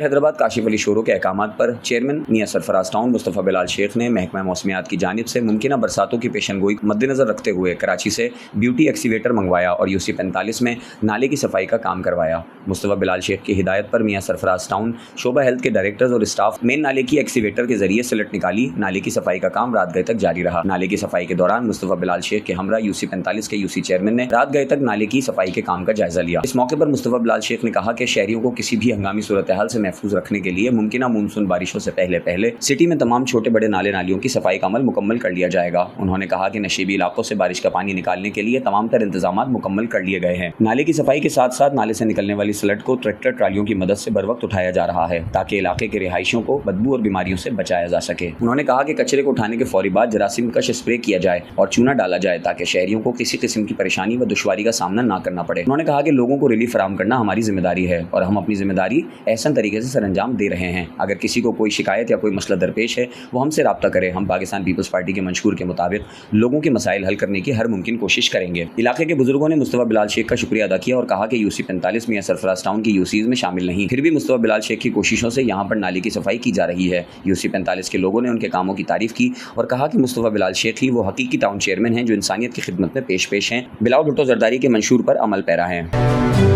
हैदराबाद काशिफ अली शोरों के अहकामात पर चेयरमैन मियां सरफराज टाउन मुस्तफ़ा बिलाल शेख ने महकमा मौसमियात की जानिब से मुमकिना बरसातों की पेशनगोई मद्देनजर रखते हुए कराची से ब्यूटी एक्सीवेटर मंगवाया और यूसी 45 में नाले की सफाई का काम करवाया। मुस्तफ़ा बिलाल शेख की हिदायत पर मियां सरफराज टाउन शोबा हेल्थ के डायरेक्टर्स और स्टाफ मेन नाले की एक्सीवेटर के जरिए सिलट निकाली। नाले की सफाई का काम रात गए तक जारी रहा। नाले की सफाई के दौरान मुस्तफ़ा बिलाल शेख के हमरा यूसी 45 के यूसी चेयरमैन ने रात गए तक नाले की सफाई के काम का जायजा लिया। इस मौके पर मुस्तफ़ा बिलाल शेख ने कहा कि शहरियों को किसी भी हंगामी सूरत हाल से महफूज रखने के लिए मुमकिना मानसून बारिशों से पहले सिटी में तमाम छोटे बड़े नाले नालियों की सफाई का अमल मुकम्मल कर लिया जाएगा। उन्होंने कहा कि नशीबी इलाकों से बारिश का पानी निकालने के लिए तमाम तर इंतजाम मुकम्मल कर लिए गए हैं। नाले की सफाई के साथ साथ नाले से निकलने वाली स्लट को ट्रैक्टर ट्रालियों की मदद से बर वक्त उठाया जा रहा है ताकि इलाके के रिहायशियों को बदबू और बीमारियों से बचाया जा सके। उन्होंने कहा कि कचरे को उठाने के फौरी बाद जरासीम कश स्प्रे किया जाए और चूना डाला जाए ताकि शहरियों को किसी किस्म की परेशानी व दुश्वारी का सामना न करना पड़े। उन्होंने कहा कि लोगों को रिलीफ फराहम करना हमारी जिम्मेदारी है और हम अपनी जिम्मेदारी एहसन तरीके से सरअंजाम दे रहे हैं। अगर किसी को कोई शिकायत या कोई मसला दरपेश है वो हमसे राब्ता करे। हम पाकिस्तान पीपल्स पार्टी के मंशूर के मुताबिक लोगों के मसाइल हल करने की हर मुमकिन कोशिश करेंगे। इलाके के बुजुर्गों ने मुस्तफ़ा बिलाल शेख का शुक्रिया अदा किया और कहा कि यूसी 45 मियां सरफराज टाउन की यूसीज में शामिल नहीं, फिर भी मुस्तफ़ा बिलाल शेख की कोशिशों से यहाँ पर नाले की सफाई की जा रही है। यूसी 45 के लोगों ने उनके कामों की तारीफ की और कहा कि मुस्तफ़ा बिलाल शेख ही वो हकीकी टाउन चेयरमैन हैं जो इंसानियत की खिदमत में पेश हैं। बिलावल भुट्टो जरदारी के मंशूर पर अमल पैरा हैं।